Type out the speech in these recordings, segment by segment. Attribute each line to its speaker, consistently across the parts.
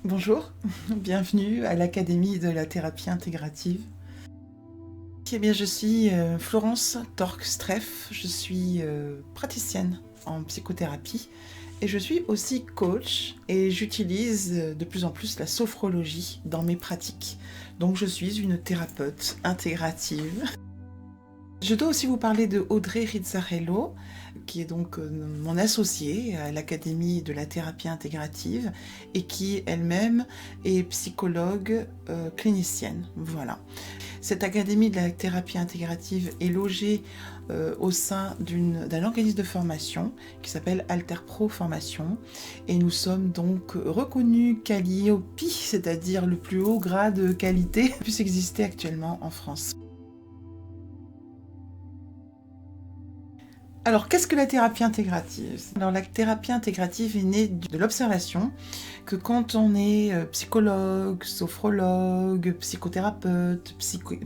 Speaker 1: Bonjour, bienvenue à l'Académie de la thérapie intégrative. Eh bien, je suis Florence Torck-Streff, je suis praticienne en psychothérapie et je suis aussi coach et j'utilise de plus en plus la sophrologie dans mes pratiques. Donc je suis une thérapeute intégrative. Je dois aussi vous parler de Audrey Rizzarello, qui est donc mon associée à l'Académie de la thérapie intégrative et qui elle-même est psychologue clinicienne. Voilà. Cette Académie de la thérapie intégrative est logée au sein d'un organisme de formation qui s'appelle AlterPro Formation et nous sommes donc reconnus Calliope, c'est-à-dire le plus haut grade de qualité qui puisse exister actuellement en France. Alors, qu'est-ce que la thérapie intégrative? Alors, la thérapie intégrative est née de l'observation que quand on est psychologue, sophrologue, psychothérapeute,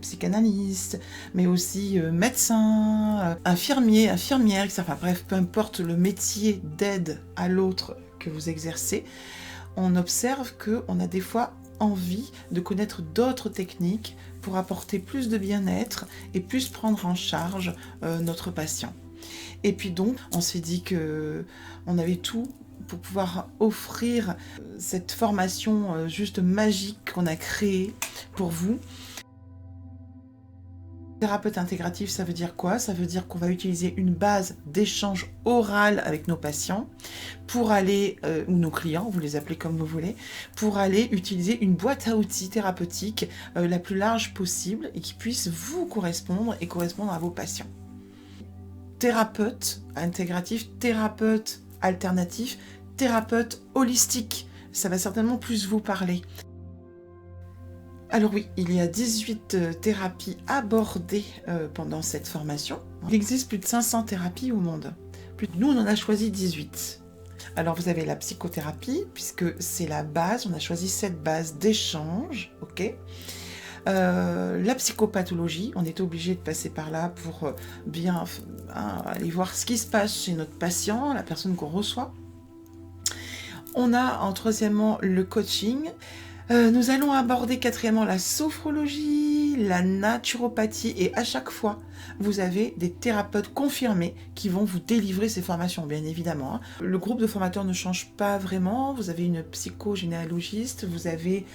Speaker 1: psychanalyste, mais aussi médecin, infirmier, infirmière, etc. Enfin bref, peu importe le métier d'aide à l'autre que vous exercez, on observe qu'on a des fois envie de connaître d'autres techniques pour apporter plus de bien-être et plus prendre en charge notre patient. Et puis donc, on s'est dit qu'on avait tout pour pouvoir offrir cette formation juste magique qu'on a créée pour vous. Thérapeute intégratif, ça veut dire quoi? Ça veut dire qu'on va utiliser une base d'échange oral avec nos patients pour aller, ou nos clients, vous les appelez comme vous voulez, pour aller utiliser une boîte à outils thérapeutique la plus large possible et qui puisse vous correspondre et correspondre à vos patients. Thérapeute intégratif, thérapeute alternatif, thérapeute holistique. Ça va certainement plus vous parler. Alors oui, il y a 18 thérapies abordées pendant cette formation. Il existe plus de 500 thérapies au monde. Nous, on en a choisi 18. Alors vous avez la psychothérapie, puisque c'est la base, on a choisi cette base d'échange, ok ? La psychopathologie, on est obligé de passer par là pour bien aller voir ce qui se passe chez notre patient, la personne qu'on reçoit. On a en troisièmement le coaching. Nous allons aborder quatrièmement la sophrologie, la naturopathie et à chaque fois, vous avez des thérapeutes confirmés qui vont vous délivrer ces formations, bien évidemment. Le groupe de formateurs ne change pas vraiment. Vous avez une psychogénéalogiste, vous avez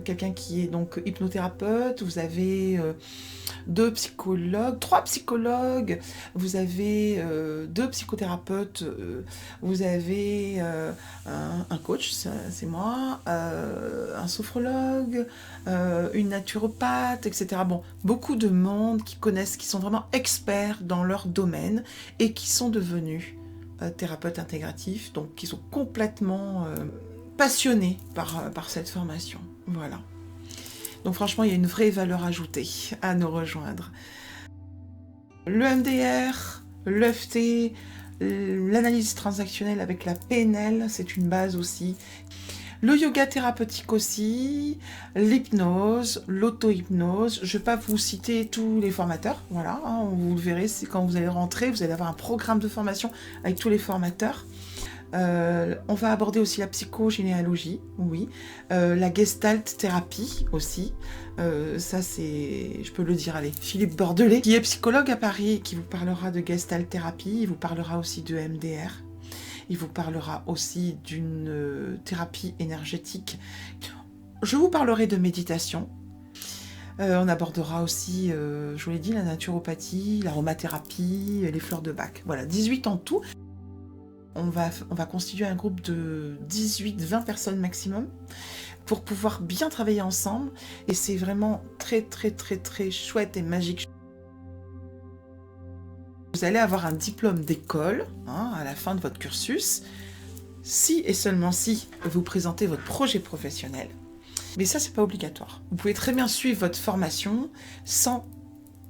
Speaker 1: quelqu'un qui est donc hypnothérapeute, vous avez 3 psychologues, vous avez 2 psychothérapeutes, vous avez un coach, c'est moi, un sophrologue, une naturopathe, etc. Bon, beaucoup de monde qui connaissent, qui sont vraiment experts dans leur domaine et qui sont devenus thérapeutes intégratifs, donc qui sont complètement passionnés par cette formation. Voilà. Donc franchement, il y a une vraie valeur ajoutée à nous rejoindre. Le MDR, l'EFT, l'analyse transactionnelle avec la PNL, c'est une base aussi. Le yoga thérapeutique aussi, l'hypnose, l'auto-hypnose. Je ne vais pas vous citer tous les formateurs, voilà, hein, vous le verrez, c'est quand vous allez rentrer, vous allez avoir un programme de formation avec tous les formateurs. On va aborder aussi la psychogénéalogie, oui, la gestalt thérapie aussi. Ça c'est, je peux le dire, allez, Philippe Bordelais, qui est psychologue à Paris, qui vous parlera de gestalt thérapie, il vous parlera aussi de MDR. Il vous parlera aussi d'une thérapie énergétique. Je vous parlerai de méditation. On abordera aussi, je vous l'ai dit, la naturopathie, l'aromathérapie, les fleurs de Bach. Voilà, 18 en tout. On va constituer un groupe de 18-20 personnes maximum pour pouvoir bien travailler ensemble. Et c'est vraiment très, très, très, très chouette et magique. Vous allez avoir un diplôme d'école à la fin de votre cursus, si et seulement si vous présentez votre projet professionnel. Mais ça, c'est pas obligatoire. Vous pouvez très bien suivre votre formation sans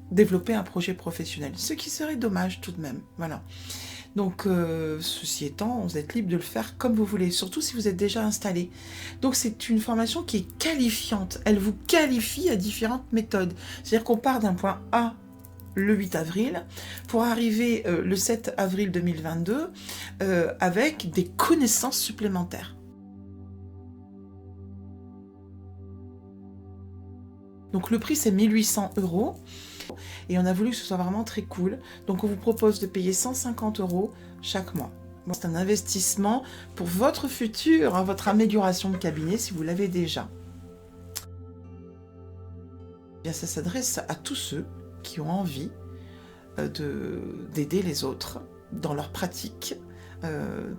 Speaker 1: développer un projet professionnel, ce qui serait dommage tout de même. Voilà. Donc, ceci étant, vous êtes libre de le faire comme vous voulez, surtout si vous êtes déjà installé. Donc, c'est une formation qui est qualifiante. Elle vous qualifie à différentes méthodes. C'est-à-dire qu'on part d'un point A le 8 avril, pour arriver le 7 avril 2022 avec des connaissances supplémentaires. Donc le prix c'est 1800 €. Et on a voulu que ce soit vraiment très cool. Donc on vous propose de payer 150 € chaque mois. Bon, c'est un investissement pour votre futur, hein, votre amélioration de cabinet si vous l'avez déjà. Bien, ça s'adresse à tous ceux qui ont envie d'aider les autres dans leur pratique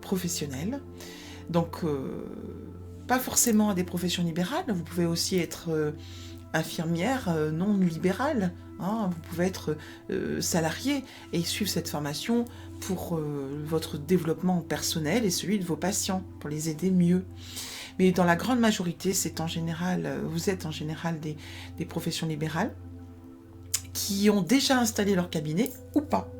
Speaker 1: professionnelle. Donc, pas forcément à des professions libérales, vous pouvez aussi être infirmière non libérale, hein, vous pouvez être salarié et suivre cette formation pour votre développement personnel et celui de vos patients, pour les aider mieux. Mais dans la grande majorité, c'est en général, vous êtes en général des professions libérales qui ont déjà installé leur cabinet ou pas.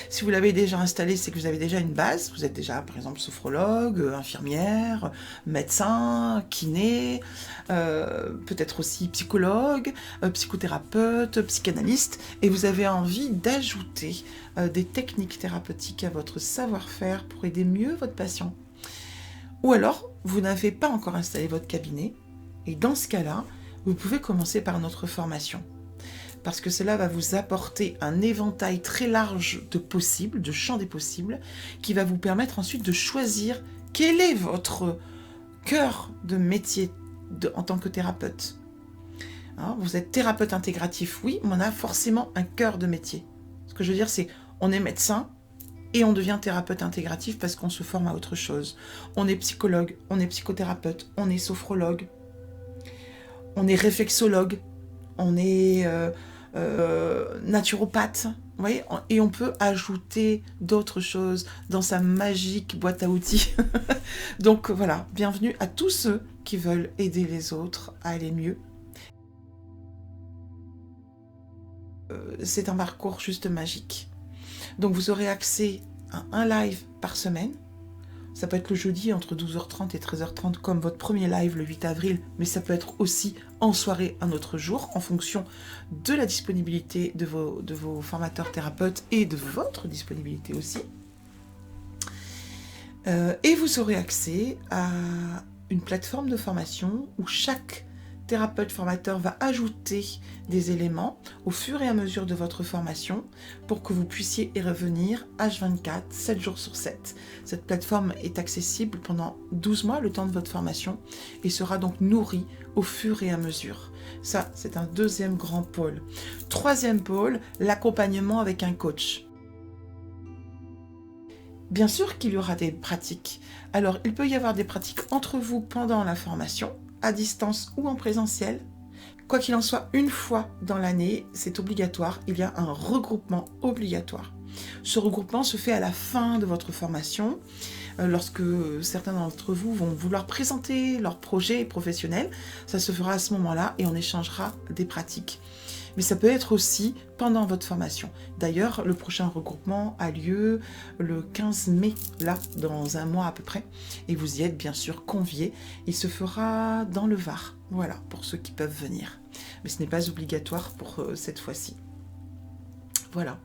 Speaker 1: Si vous l'avez déjà installé, c'est que vous avez déjà une base. Vous êtes déjà, par exemple, sophrologue, infirmière, médecin, kiné, peut-être aussi psychologue, psychothérapeute, psychanalyste, et vous avez envie d'ajouter des techniques thérapeutiques à votre savoir-faire pour aider mieux votre patient. Ou alors, vous n'avez pas encore installé votre cabinet, et dans ce cas-là, vous pouvez commencer par notre formation. Parce que cela va vous apporter un éventail très large de possibles, de champs des possibles, qui va vous permettre ensuite de choisir quel est votre cœur de métier en tant que thérapeute. Hein, vous êtes thérapeute intégratif, oui, mais on a forcément un cœur de métier. Ce que je veux dire, c'est on est médecin et on devient thérapeute intégratif parce qu'on se forme à autre chose. On est psychologue, on est psychothérapeute, on est sophrologue, on est réflexologue, on est naturopathe, vous voyez, et on peut ajouter d'autres choses dans sa magique boîte à outils. Donc voilà, bienvenue à tous ceux qui veulent aider les autres à aller mieux. C'est un parcours juste magique. Donc vous aurez accès à un live par semaine. Ça peut être le jeudi entre 12h30 et 13h30 comme votre premier live le 8 avril, mais ça peut être aussi en soirée un autre jour en fonction de la disponibilité de vos formateurs thérapeutes et de votre disponibilité aussi. Et vous aurez accès à une plateforme de formation où chaque thérapeute formateur va ajouter des éléments au fur et à mesure de votre formation pour que vous puissiez y revenir H24, 7 jours sur 7. Cette plateforme est accessible pendant 12 mois, le temps de votre formation, et sera donc nourrie au fur et à mesure. Ça, c'est un deuxième grand pôle. Troisième pôle, l'accompagnement avec un coach. Bien sûr qu'il y aura des pratiques. Alors, il peut y avoir des pratiques entre vous pendant la formation, à distance ou en présentiel. Quoi qu'il en soit, une fois dans l'année, c'est obligatoire, il y a un regroupement obligatoire. Ce regroupement se fait à la fin de votre formation, lorsque certains d'entre vous vont vouloir présenter leur projet professionnel. Ça se fera à ce moment-là et on échangera des pratiques. Mais ça peut être aussi pendant votre formation. D'ailleurs, le prochain regroupement a lieu le 15 mai, là, dans un mois à peu près. Et vous y êtes bien sûr conviés. Il se fera dans le Var, voilà, pour ceux qui peuvent venir. Mais ce n'est pas obligatoire pour cette fois-ci. Voilà.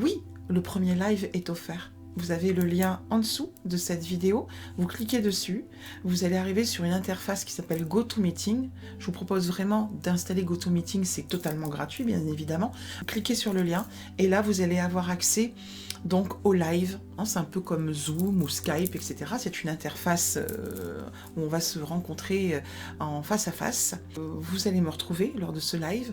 Speaker 1: Oui, le premier live est offert. Vous avez le lien en dessous de cette vidéo, vous cliquez dessus, vous allez arriver sur une interface qui s'appelle GoToMeeting. Je vous propose vraiment d'installer GoToMeeting, c'est totalement gratuit bien évidemment. Cliquez sur le lien et là vous allez avoir accès donc au live, hein, c'est un peu comme Zoom ou Skype, etc. C'est une interface où on va se rencontrer en face à face. Vous allez me retrouver lors de ce live.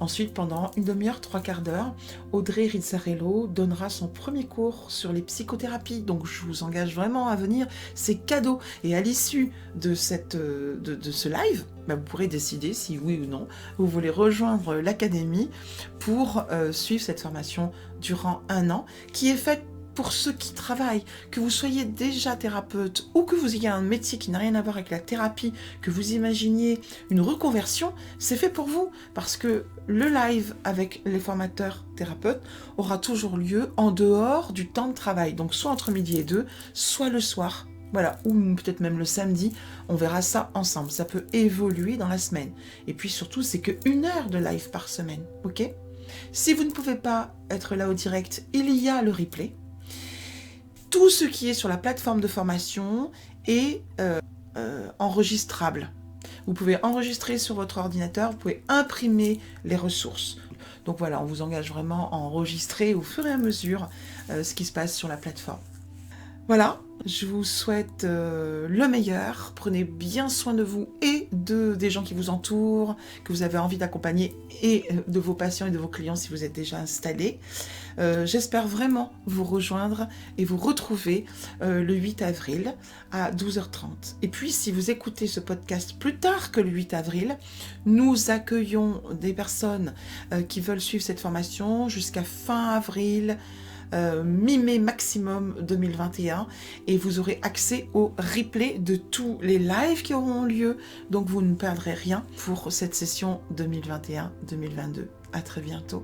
Speaker 1: Ensuite, pendant une demi-heure, 3/4 d'heure, Audrey Rizzarello donnera son premier cours sur les psychothérapies. Donc, je vous engage vraiment à venir. C'est cadeau. Et à l'issue de ce live, bah, vous pourrez décider si oui ou non vous voulez rejoindre l'académie pour suivre cette formation durant 1 an qui est faite pour ceux qui travaillent, que vous soyez déjà thérapeute ou que vous ayez un métier qui n'a rien à voir avec la thérapie, que vous imaginiez une reconversion, c'est fait pour vous parce que le live avec les formateurs thérapeutes aura toujours lieu en dehors du temps de travail, donc soit entre midi et 2, soit le soir. Voilà, ou peut-être même le samedi, on verra ça ensemble. Ça peut évoluer dans la semaine. Et puis surtout, c'est que 1 heure de live par semaine, ok ? Si vous ne pouvez pas être là au direct, il y a le replay. Tout ce qui est sur la plateforme de formation est enregistrables. Vous pouvez enregistrer sur votre ordinateur, vous pouvez imprimer les ressources. Donc voilà, on vous engage vraiment à enregistrer au fur et à mesure ce qui se passe sur la plateforme. Voilà, je vous souhaite le meilleur. Prenez bien soin de vous et des gens qui vous entourent, que vous avez envie d'accompagner, et de vos patients et de vos clients si vous êtes déjà installés. J'espère vraiment vous rejoindre et vous retrouver le 8 avril à 12h30. Et puis, si vous écoutez ce podcast plus tard que le 8 avril, nous accueillons des personnes qui veulent suivre cette formation jusqu'à fin avril, mi-mai maximum 2021, et vous aurez accès au replay de tous les lives qui auront lieu, donc vous ne perdrez rien pour cette session 2021-2022. À très bientôt.